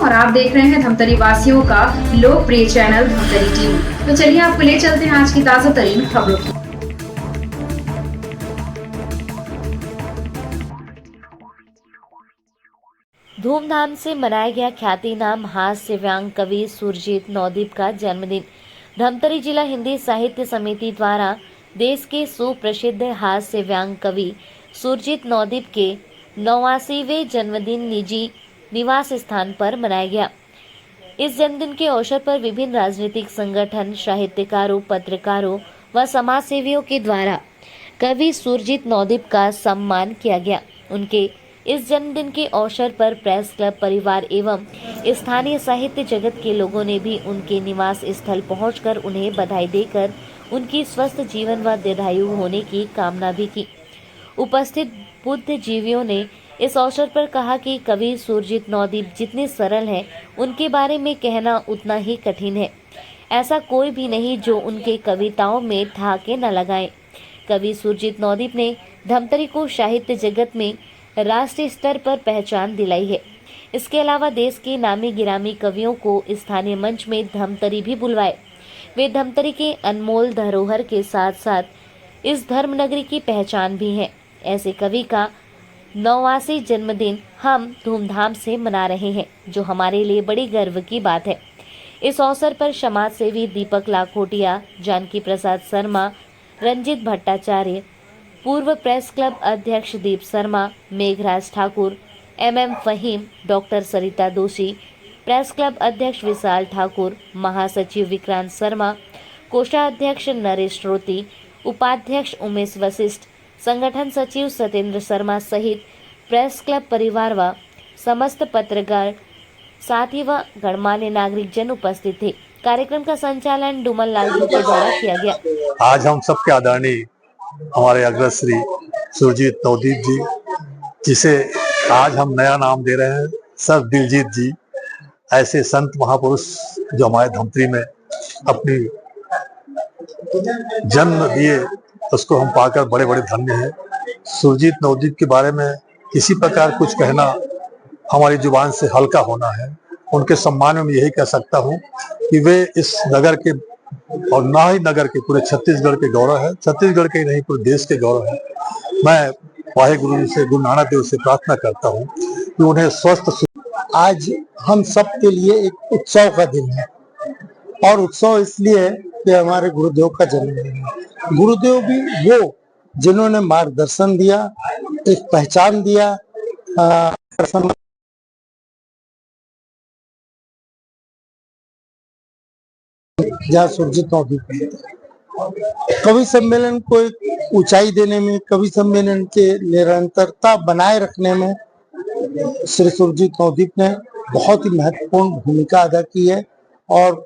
और आप देख रहे हैं धमतरी वासियों का लोकप्रिय चैनल धमतरी टीवी। तो चलिए आपको ले चलते हैं आज की ताजा तरीन खबरों की। धूमधाम से मनाया गया ख्याति नाम हास्यव्यंग कवि सुरजीत नौदीप का जन्मदिन। धमतरी जिला हिंदी साहित्य समिति द्वारा देश के सुप्रसिद्ध हास्यव्यंग कवि सुरजीत नौदीप के 89वें जन्मदिन निजी निवास स्थान पर मनाया गया। इस जन्मदिन के अवसर पर विभिन्न राजनीतिक संगठन, साहित्यकारों, पत्रकारों व समाजसेवियों के द्वारा कवि सुरजीत नौदीप का सम्मान किया गया। उनके इस जन्मदिन के अवसर पर प्रेस क्लब परिवार एवं स्थानीय साहित्य जगत के लोगों ने भी उनके निवास स्थल पहुंचकर उन्हें बधाई देकर उनकी स्वस्थ जीवन व दीर्घायु होने की कामना भी की। उपस्थित बुद्धिजीवियों ने इस अवसर पर कहा कि कवि सुरजीत नौदीप जितने सरल हैं, उनके बारे में कहना उतना ही कठिन है। ऐसा कोई भी नहीं जो उनके कविताओं में ठहाके न लगाए। कवि सुरजीत नौदीप ने धमतरी को साहित्य जगत में राष्ट्रीय स्तर पर पहचान दिलाई है। इसके अलावा देश के नामी गिरामी कवियों को स्थानीय मंच में धमतरी भी बुलवाए। वे धमतरी के अनमोल धरोहर के साथ साथ इस धर्मनगरी की पहचान भी हैं। ऐसे कवि का 89वां जन्मदिन हम धूमधाम से मना रहे हैं, जो हमारे लिए बड़ी गर्व की बात है। इस अवसर पर समाज सेवी दीपक लाखोटिया, जानकी प्रसाद शर्मा, रंजित भट्टाचार्य, पूर्व प्रेस क्लब अध्यक्ष दीप शर्मा, मेघराज ठाकुर, MM फहीम, डॉक्टर सरिता दोषी, प्रेस क्लब अध्यक्ष विशाल ठाकुर, महासचिव विक्रांत शर्मा, कोषाध्यक्ष नरेश श्रोती, उपाध्यक्ष उमेश वशिष्ठ, संगठन सचिव सत्येंद्र शर्मा सहित प्रेस क्लब परिवार व समस्त पत्रकार साथी व गणमान्य नागरिक जन उपस्थित थे। कार्यक्रम का संचालन डुमन लाल जी के द्वारा किया गया। आज हम सबके आदरणीय हमारे अग्रश्री सुरजीत नौदीप जी, जिसे आज हम नया नाम दे रहे हैं सर दिलजीत जी, ऐसे संत महापुरुष जो हमारे धमतरी में अपनी जन्म दिए, उसको हम पाकर बड़े बड़े धन्य हैं। सुरजीत नौदीप के बारे में किसी प्रकार कुछ कहना हमारी जुबान से हल्का होना है। उनके सम्मान में मैं यही कह सकता हूँ कि वे इस नगर के और ना ही नगर के पूरे छत्तीसगढ़ के गौरव है, छत्तीसगढ़ के नहीं पूरे देश के गौरव है। मैं वाहेगुरु से, गुरु नानक देव से प्रार्थना करता हूँ कि उन्हें स्वस्थ। आज हम सब के लिए एक उत्सव का दिन है और उत्सव इसलिए कि हमारे गुरुदेव का जन्मदिन है। गुरुदेव भी वो जिन्होंने मार्गदर्शन दिया, एक पहचान दिया। जहाँ सुरजीत नौदीप कवि सम्मेलन को एक ऊंचाई देने में, कवि सम्मेलन के निरंतरता बनाए रखने में श्री सुरजीत नौदीप ने बहुत ही महत्वपूर्ण भूमिका अदा की है। और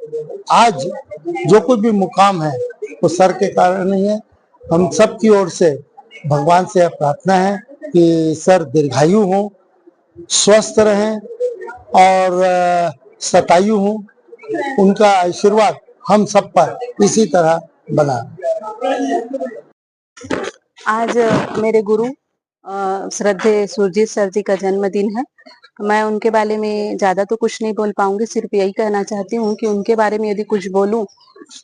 आज जो कोई भी मुकाम है वो सर के कारण ही है। हम सब की ओर से भगवान से प्रार्थना है कि सर दीर्घायु हों, स्वस्थ रहें और शतायु हों। उनका आशीर्वाद हम सब पर इसी तरह बना। आज मेरे गुरु श्रद्धेय सुरजीत सर जी का जन्मदिन है। मैं उनके बारे में ज्यादा तो कुछ नहीं बोल पाऊंगी, सिर्फ यही कहना चाहती हूँ कि उनके बारे में यदि कुछ बोलूं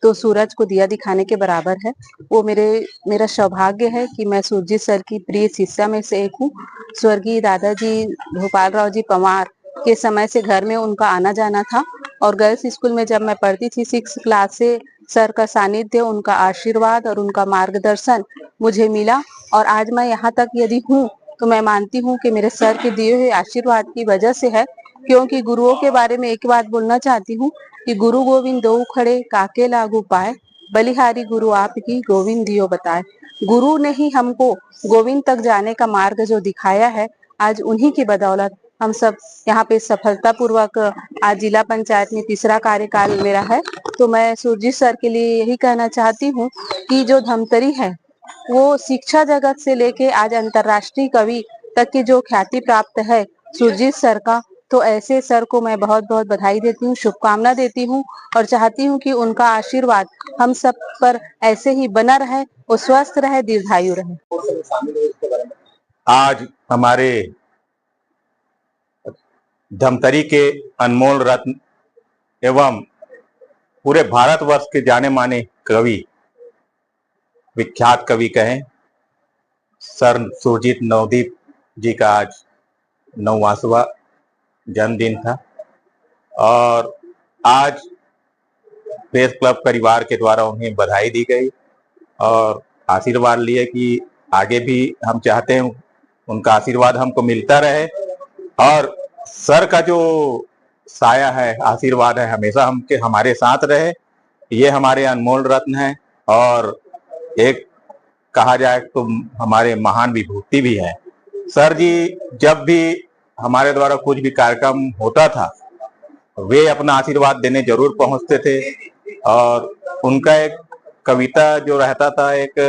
तो सूरज को दिया दिखाने के बराबर है। वो मेरा सौभाग्य है कि मैं सुरजीत सर की प्रिय शिष्या में से एक हूँ। स्वर्गीय दादाजी भोपाल राव जी पंवार के समय से घर में उनका आना जाना था और गर्ल्स स्कूल में जब मैं पढ़ती थी 6 क्लास से सर का सानिध्य, उनका आशीर्वाद और उनका मार्गदर्शन मुझे मिला। और आज मैं यहाँ तक यदि हूँ तो मैं मानती हूँ कि मेरे सर के दिए हुए आशीर्वाद की वजह से है। क्योंकि गुरुओं के बारे में एक बात बोलना चाहती हूँ कि गुरु गोविंद दो खड़े काके लागू पाए, बलिहारी गुरु आपकी गोविंद दियो बताए। गुरु ने ही हमको गोविंद तक जाने का मार्ग जो दिखाया है, आज उन्हीं की बदौलत हम सब यहाँ पे सफलता पूर्वक आज जिला पंचायत में 3रा कार्यकाल मेरा है। तो मैं सुरजीत सर के लिए यही कहना चाहती हूँ कि जो धमतरी है वो शिक्षा जगत से लेके आज अंतर्राष्ट्रीय कवि तक की जो ख्याति प्राप्त है सुरजीत सर का, तो ऐसे सर को मैं बहुत बहुत बधाई देती हूँ, शुभकामना देती हूँ और चाहती हूँ कि उनका आशीर्वाद हम सब पर ऐसे ही बना रहे, वो स्वस्थ रहे, दीर्घायु रहे। आज हमारे धमतरी के अनमोल रत्न एवं पूरे भारतवर्ष के जाने माने कवि, विख्यात कवि कहें, सर सुरजीत नवदीप जी का आज 89वां जन्मदिन था और आज प्रेस क्लब परिवार के द्वारा उन्हें बधाई दी गई और आशीर्वाद लिए कि आगे भी हम चाहते हैं उनका आशीर्वाद हमको मिलता रहे और सर का जो साया है, आशीर्वाद है, हमेशा हमारे साथ रहे। ये हमारे अनमोल रत्न हैं और एक कहा जाए तो हमारे महान विभूति भी हैं। सर जी जब भी हमारे द्वारा कुछ भी कार्यक्रम होता था वे अपना आशीर्वाद देने जरूर पहुंचते थे और उनका एक कविता जो रहता था, एक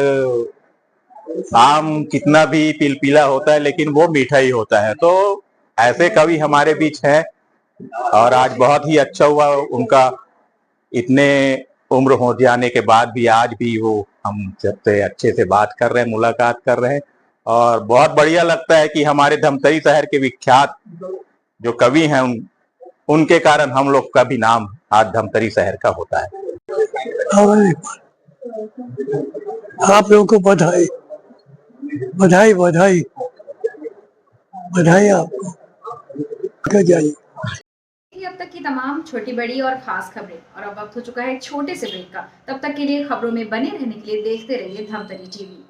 आम कितना भी पिलपिला होता है लेकिन वो मीठा ही होता है, तो ऐसे कवि हमारे बीच हैं और आज बहुत ही अच्छा हुआ उनका इतने उम्र हो जाने के बाद भी आज भी वो हम सबसे अच्छे से बात कर रहे हैं, मुलाकात कर रहे हैं और बहुत बढ़िया लगता है कि हमारे धमतरी शहर के विख्यात जो कवि हैं उनके कारण हम लोग का भी नाम आज धमतरी शहर का होता है। आप लोगों को बधाई बधाई बधाई बधाई आपको जाइए। ये अब तक की तमाम छोटी बड़ी और खास खबरें और अब वक्त हो चुका है एक छोटे से ब्रेक का। तब तक के लिए खबरों में बने रहने के लिए देखते रहिए धमतरी टीवी।